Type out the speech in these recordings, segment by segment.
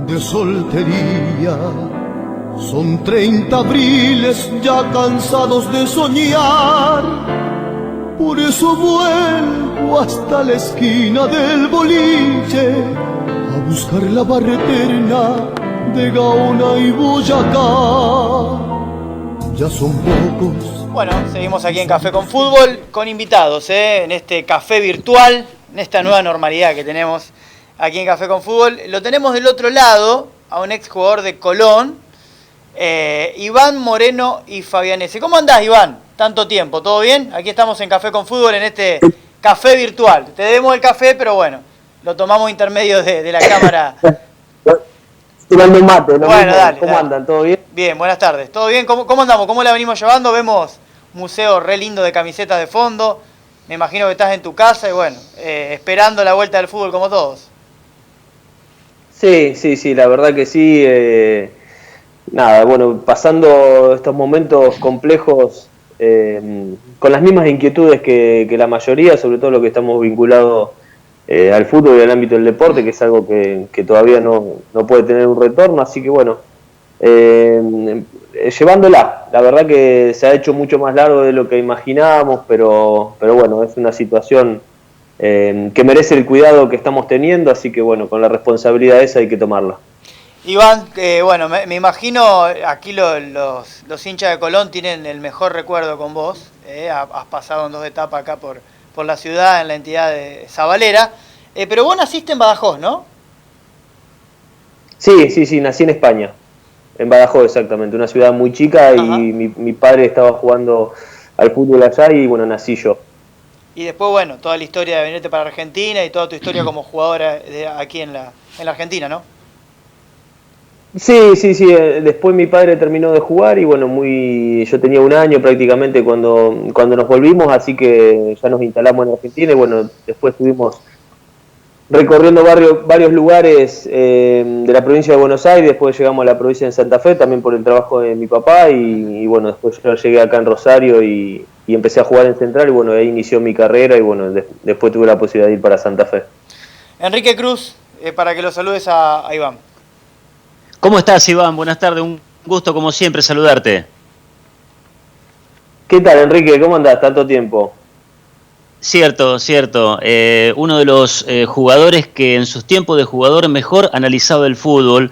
de soltería. Son 30 abriles ya cansados de soñar. Por eso vuelvo hasta la esquina del boliche a buscar la barra eterna de Gaona y Boyacá. Ya son pocos. Bueno, seguimos aquí en Café con Fútbol con invitados, en este café virtual, en esta nueva normalidad que tenemos aquí en Café con Fútbol. Lo tenemos del otro lado a un exjugador de Colón, Iván Moreno y Fabianese. ¿Cómo andás, Iván? Tanto tiempo, ¿todo bien? Aquí estamos en Café con Fútbol en este café virtual. Te debemos el café, pero bueno, lo tomamos intermedio de la cámara. Tirando un mate, ¿no? Bueno, dale, ¿Cómo andan? ¿Todo bien? Bien, buenas tardes. ¿Todo bien? ¿Cómo andamos? ¿Cómo la venimos llevando? Vemos museo re lindo de camisetas de fondo. Me imagino que estás en tu casa y bueno, esperando la vuelta del fútbol como todos. Sí, la verdad que sí. Nada, bueno, pasando estos momentos complejos con las mismas inquietudes que la mayoría, sobre todo lo que estamos vinculados al fútbol y al ámbito del deporte, que es algo que todavía no puede tener un retorno, así que bueno, llevándola. La verdad que se ha hecho mucho más largo de lo que imaginábamos, pero bueno, es una situación que merece el cuidado que estamos teniendo, así que bueno, con la responsabilidad esa hay que tomarla. Iván, bueno, me imagino aquí los hinchas de Colón tienen el mejor recuerdo con vos. Has pasado en 2 etapas acá por la ciudad, en la entidad de Zabalera. Pero vos naciste en Badajoz, ¿no? Sí, nací en España, en Badajoz exactamente, una ciudad muy chica. Ajá. Y mi padre estaba jugando al fútbol allá y bueno, nací yo. Y después, bueno, toda la historia de venirte para Argentina y toda tu historia como jugadora aquí en la Argentina, ¿no? Sí, después mi padre terminó de jugar y bueno, yo tenía 1 año prácticamente cuando nos volvimos, así que ya nos instalamos en Argentina y bueno, después estuvimos recorriendo varios lugares de la provincia de Buenos Aires, después llegamos a la provincia de Santa Fe, también por el trabajo de mi papá y bueno, después yo llegué acá en Rosario y empecé a jugar en Central y bueno, ahí inició mi carrera y bueno, después tuve la posibilidad de ir para Santa Fe. Enrique Cruz, para que lo saludes a Iván. ¿Cómo estás, Iván? Buenas tardes, un gusto como siempre saludarte. ¿Qué tal, Enrique? ¿Cómo andás? Tanto tiempo. Cierto. Uno de los jugadores que en sus tiempos de jugador mejor analizaba el fútbol.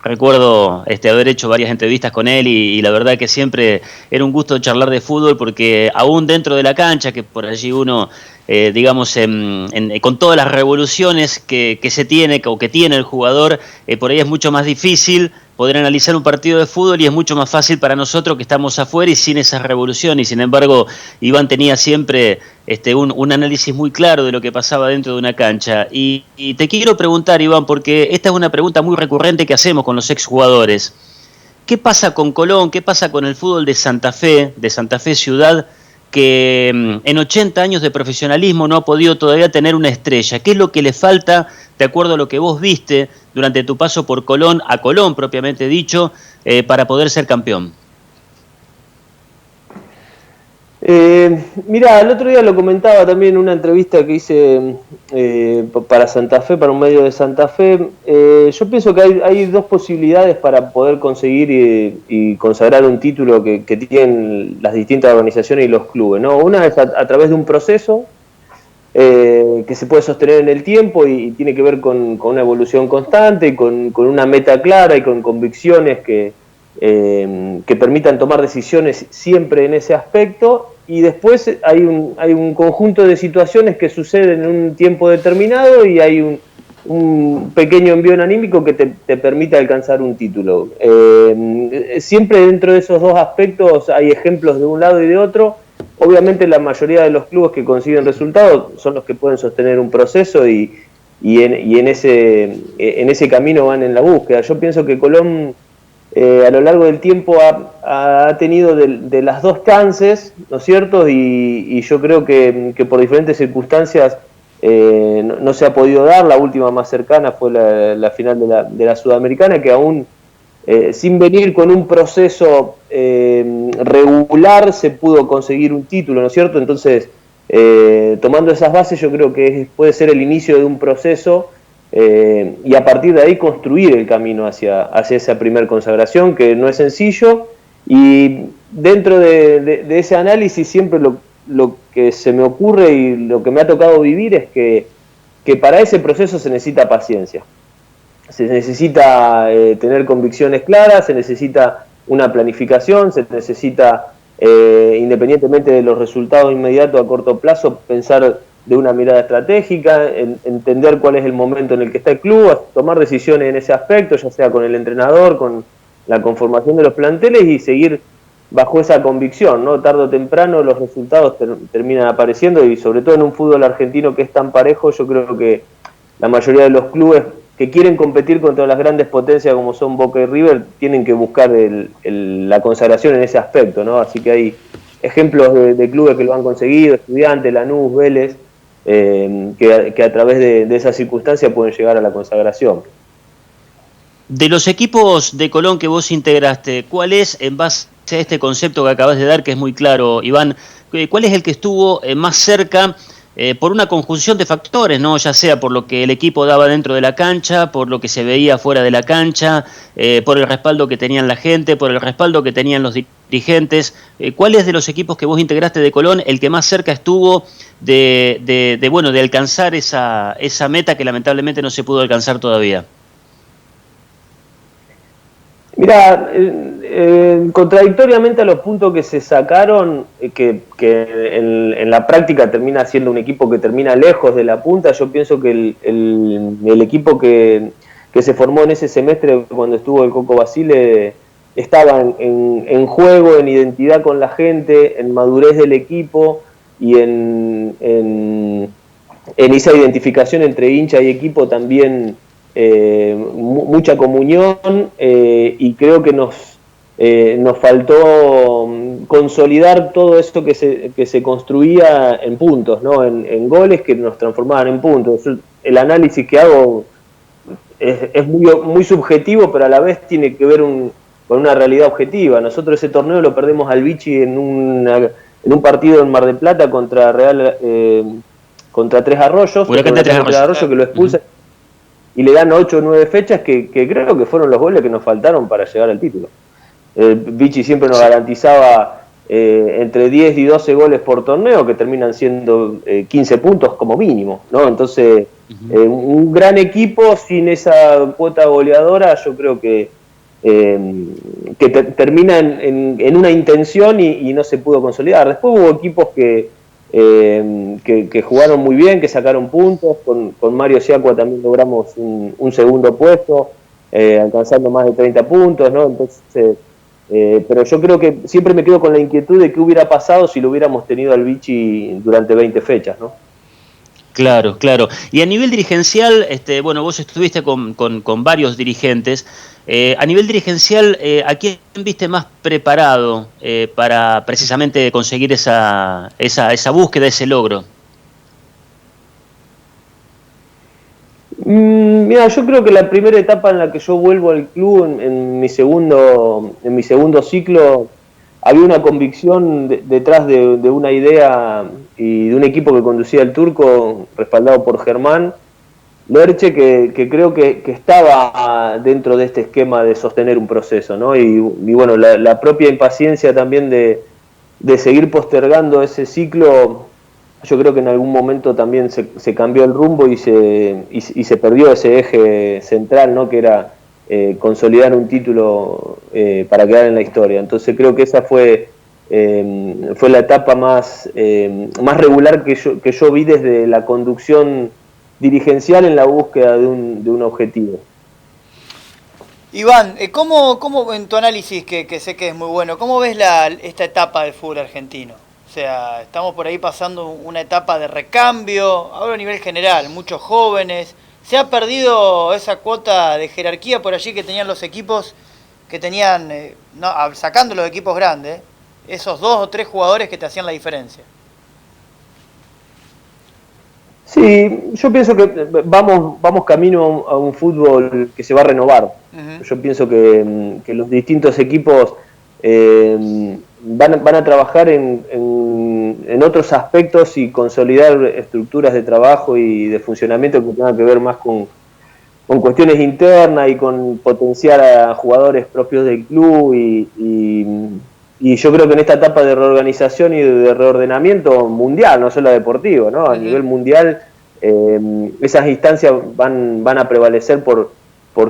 Recuerdo haber hecho varias entrevistas con él y la verdad que siempre era un gusto charlar de fútbol porque aún dentro de la cancha, que por allí uno, con todas las revoluciones que se tiene o que tiene el jugador, por ahí es mucho más difícil poder analizar un partido de fútbol y es mucho más fácil para nosotros que estamos afuera y sin esas revoluciones. Sin embargo, Iván tenía siempre un análisis muy claro de lo que pasaba dentro de una cancha. Y te quiero preguntar, Iván, porque esta es una pregunta muy recurrente que hacemos con los exjugadores. ¿Qué pasa con Colón? ¿Qué pasa con el fútbol de Santa Fe Ciudad, que en 80 años de profesionalismo no ha podido todavía tener una estrella? ¿Qué es lo que le falta, de acuerdo a lo que vos viste durante tu paso por Colón, a Colón propiamente dicho, para poder ser campeón? Mirá, el otro día lo comentaba también en una entrevista que hice para Santa Fe, para un medio de Santa Fe. Yo pienso que hay 2 posibilidades para poder conseguir y consagrar un título que tienen las distintas organizaciones y los clubes, ¿no? Una es a través de un proceso que se puede sostener en el tiempo y tiene que ver con una evolución constante y con una meta clara y con convicciones que permitan tomar decisiones siempre en ese aspecto. Y después hay un conjunto de situaciones que suceden en un tiempo determinado y hay un pequeño envión anímico que te permite alcanzar un título. Siempre dentro de esos 2 aspectos hay ejemplos de un lado y de otro. Obviamente la mayoría de los clubes que consiguen resultados son los que pueden sostener un proceso y en ese camino van en la búsqueda. Yo pienso que Colón a lo largo del tiempo ha tenido de las 2 chances, ¿no es cierto? Y yo creo que por diferentes circunstancias no se ha podido dar. La última más cercana fue la final de la Sudamericana, que aún sin venir con un proceso regular se pudo conseguir un título, ¿no es cierto? Entonces, tomando esas bases, yo creo que puede ser el inicio de un proceso y a partir de ahí construir el camino hacia esa primer consagración, que no es sencillo, y dentro de ese análisis siempre lo que se me ocurre y lo que me ha tocado vivir es que para ese proceso se necesita paciencia, se necesita tener convicciones claras, se necesita una planificación, se necesita, independientemente de los resultados inmediatos a corto plazo, pensar de una mirada estratégica, entender cuál es el momento en el que está el club, tomar decisiones en ese aspecto, ya sea con el entrenador, con la conformación de los planteles, y seguir bajo esa convicción, ¿no? Tarde o temprano los resultados terminan apareciendo, y sobre todo en un fútbol argentino que es tan parejo, yo creo que la mayoría de los clubes que quieren competir contra las grandes potencias como son Boca y River tienen que buscar la consagración en ese aspecto, ¿no? Así que hay ejemplos de clubes que lo han conseguido, Estudiantes, Lanús, Vélez, que a través de esa circunstancia pueden llegar a la consagración. De los equipos de Colón que vos integraste, ¿cuál es, en base a este concepto que acabas de dar, que es muy claro, Iván, cuál es el que estuvo más cerca por una conjunción de factores, ¿no? Ya sea por lo que el equipo daba dentro de la cancha, por lo que se veía fuera de la cancha, por el respaldo que tenían la gente, por el respaldo que tenían los dirigentes? ¿Cuál es de los equipos que vos integraste de Colón el que más cerca estuvo de alcanzar esa meta que lamentablemente no se pudo alcanzar todavía? Mirá, contradictoriamente a los puntos que se sacaron, que en la práctica termina siendo un equipo que termina lejos de la punta, yo pienso que el equipo que se formó en ese semestre cuando estuvo el Coco Basile estaba en juego, en identidad con la gente, en madurez del equipo y en esa identificación entre hincha y equipo también. Mucha comunión, y creo que nos faltó consolidar todo esto que se construía en puntos, ¿no? En goles que nos transformaban en puntos. El análisis que hago es muy subjetivo, pero a la vez tiene que ver con una realidad objetiva. Nosotros ese torneo lo perdemos al Vichy en un partido en Mar del Plata contra contra Tres Arroyos, que lo expulsa. Y le dan 8 o 9 fechas que creo que fueron los goles que nos faltaron para llegar al título. Vichy siempre nos garantizaba entre 10 y 12 goles por torneo, que terminan siendo 15 puntos como mínimo, ¿no? Entonces, un gran equipo sin esa cuota goleadora, yo creo que termina en una intención y no se pudo consolidar. Después hubo equipos que jugaron muy bien, que sacaron puntos. Con Mario Siacua también logramos un segundo puesto, alcanzando más de 30 puntos, ¿no? Entonces, pero yo creo que siempre me quedo con la inquietud de qué hubiera pasado si lo hubiéramos tenido al Vichy durante 20 fechas, ¿no? Claro, claro. Y a nivel dirigencial, vos estuviste con varios dirigentes. A nivel dirigencial, ¿a quién viste más preparado para precisamente conseguir esa búsqueda, ese logro? Mira, yo creo que la primera etapa en la que yo vuelvo al club, en mi segundo ciclo, había una convicción detrás de una idea y de un equipo que conducía el Turco, respaldado por Germán Lerche, que creo que estaba dentro de este esquema de sostener un proceso, ¿no? Y bueno, la propia impaciencia también de seguir postergando ese ciclo, yo creo que en algún momento también se cambió el rumbo y se perdió ese eje central, ¿no? Que era consolidar un título para quedar en la historia. Entonces creo que esa fue la etapa más regular que yo vi desde la conducción dirigencial en la búsqueda de un objetivo. Iván, ¿cómo en tu análisis, que sé que es muy bueno, cómo ves esta etapa del fútbol argentino? O sea, estamos por ahí pasando una etapa de recambio, hablo a nivel general, muchos jóvenes. ¿Se ha perdido esa cuota de jerarquía por allí que tenían los equipos, que tenían, sacando los equipos grandes, esos 2 o 3 jugadores que te hacían la diferencia? Sí, yo pienso que vamos camino a un fútbol que se va a renovar. Uh-huh. Yo pienso que los distintos equipos van a trabajar en otros aspectos y consolidar estructuras de trabajo y de funcionamiento que tengan que ver más con con cuestiones internas y con potenciar a jugadores propios del club y yo creo que en esta etapa de reorganización y de reordenamiento mundial, no solo deportivo, ¿no? A nivel mundial, esas instancias van a prevalecer por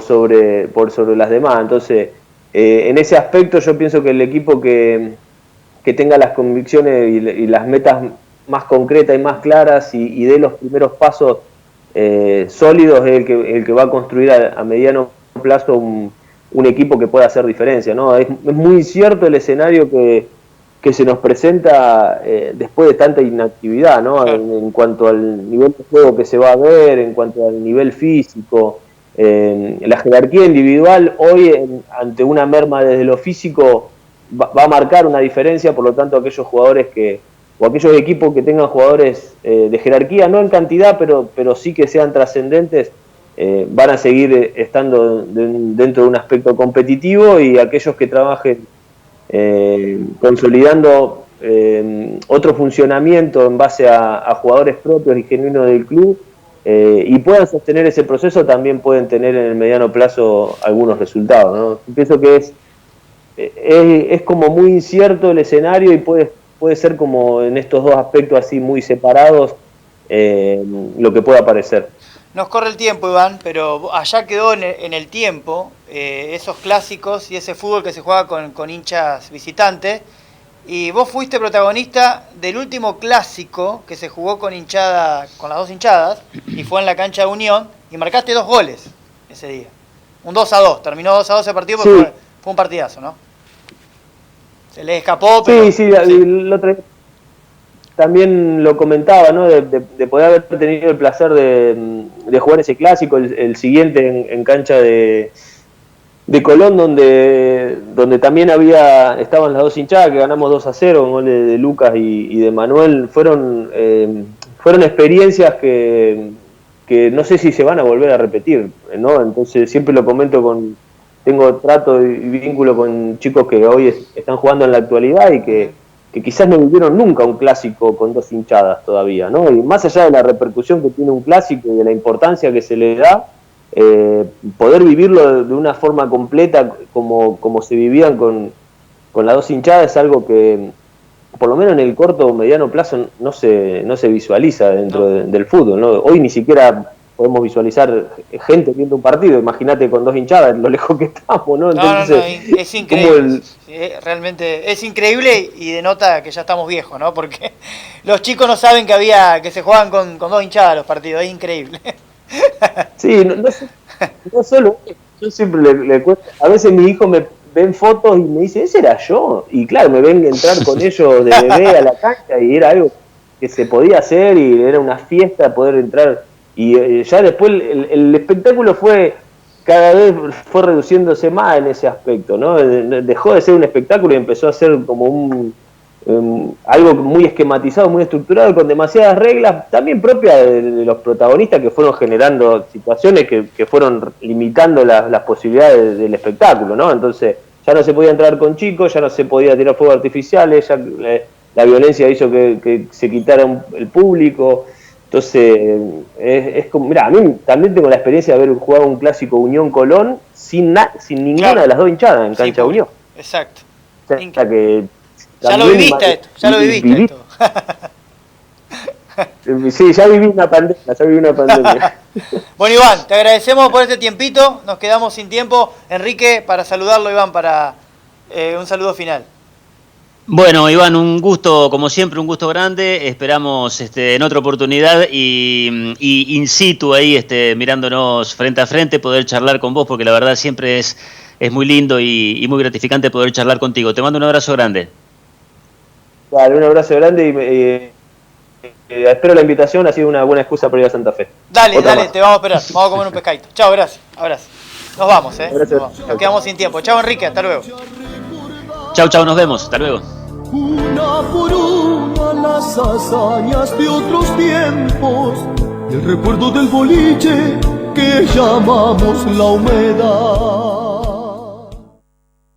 sobre las demás. Entonces, en ese aspecto yo pienso que el equipo que tenga las convicciones y las metas más concretas y más claras y dé los primeros pasos sólidos es el que va a construir a mediano plazo un equipo que pueda hacer diferencia, ¿no? Es muy cierto el escenario que se nos presenta después de tanta inactividad, ¿no? En cuanto al nivel de juego que se va a ver, en cuanto al nivel físico, la jerarquía individual hoy ante una merma desde lo físico va a marcar una diferencia, por lo tanto aquellos jugadores o aquellos equipos que tengan jugadores de jerarquía, no en cantidad, pero sí que sean trascendentes, van a seguir estando dentro de un aspecto competitivo, y aquellos que trabajen consolidando otro funcionamiento en base a jugadores propios y genuinos del club y puedan sostener ese proceso, también pueden tener en el mediano plazo algunos resultados, ¿no? Pienso que es como muy incierto el escenario y puede ser como en estos dos aspectos así muy separados lo que pueda parecer. Nos corre el tiempo, Iván, pero allá quedó en el tiempo esos clásicos y ese fútbol que se juega con hinchas visitantes. Y vos fuiste protagonista del último clásico que se jugó con las dos hinchadas, y fue en la cancha de Unión, y marcaste 2 goles ese día. Un 2-2, terminó 2-2 ese partido porque sí. Fue un partidazo, ¿no? Se le escapó, pero... Sí, el otro día también lo comentaba, ¿no? De poder haber tenido el placer de jugar ese clásico, el siguiente en cancha de Colón, donde también estaban las dos hinchadas, que ganamos 2-0, con goles de Lucas y de Manuel. Fueron experiencias que no sé si se van a volver a repetir, ¿no? Entonces siempre lo comento tengo trato y vínculo con chicos que hoy están jugando en la actualidad y que quizás no vivieron nunca un clásico con 2 hinchadas todavía, ¿no? Y más allá de la repercusión que tiene un clásico y de la importancia que se le da, poder vivirlo de una forma completa como se vivían con las 2 hinchadas es algo que por lo menos en el corto o mediano plazo no se visualiza dentro del fútbol, ¿no? Hoy ni siquiera podemos visualizar gente viendo un partido, imagínate con 2 hinchadas, lo lejos que estamos, ¿no? Entonces, no, es increíble, realmente es increíble, y denota que ya estamos viejos, ¿no? Porque los chicos no saben que se juegan con 2 hinchadas los partidos, es increíble. Sí, no solo, yo siempre le cuento, a veces mis hijos me ven fotos y me dicen, ese era yo, y claro, me ven entrar con ellos de bebé a la cancha y era algo que se podía hacer y era una fiesta poder entrar, y ya después el espectáculo cada vez fue reduciéndose más en ese aspecto, ¿no? Dejó de ser un espectáculo y empezó a ser como algo muy esquematizado, muy estructurado, con demasiadas reglas, también propias de los protagonistas, que fueron generando situaciones que fueron limitando las posibilidades del espectáculo, ¿no? Entonces ya no se podía entrar con chicos, ya no se podía tirar fuegos artificiales, ya la violencia hizo que se quitara el público. Entonces es como, mirá, a mí también tengo la experiencia de haber jugado un clásico Unión-Colón sin ninguna de las 2 hinchadas en cancha de Unión. Exacto. O sea, que ya lo viviste esto, ya lo viviste esto. Sí, ya viví una pandemia. Bueno, Iván, te agradecemos por este tiempito, nos quedamos sin tiempo. Enrique, para saludarlo, Iván, para un saludo final. Bueno, Iván, un gusto, como siempre, un gusto grande. Esperamos en otra oportunidad y in situ ahí, mirándonos frente a frente, poder charlar con vos, porque la verdad siempre es muy lindo y muy gratificante poder charlar contigo. Te mando un abrazo grande. Vale, un abrazo grande y espero la invitación, ha sido una buena excusa para ir a Santa Fe. Dale, te vamos a esperar, vamos a comer un pescadito. Chao, gracias, abrazo. Nos vamos, nos quedamos sin tiempo. Chao, Enrique, hasta luego. Chao, nos vemos, hasta luego. Una por una las hazañas de otros tiempos, el recuerdo del boliche que llamamos La Humedad.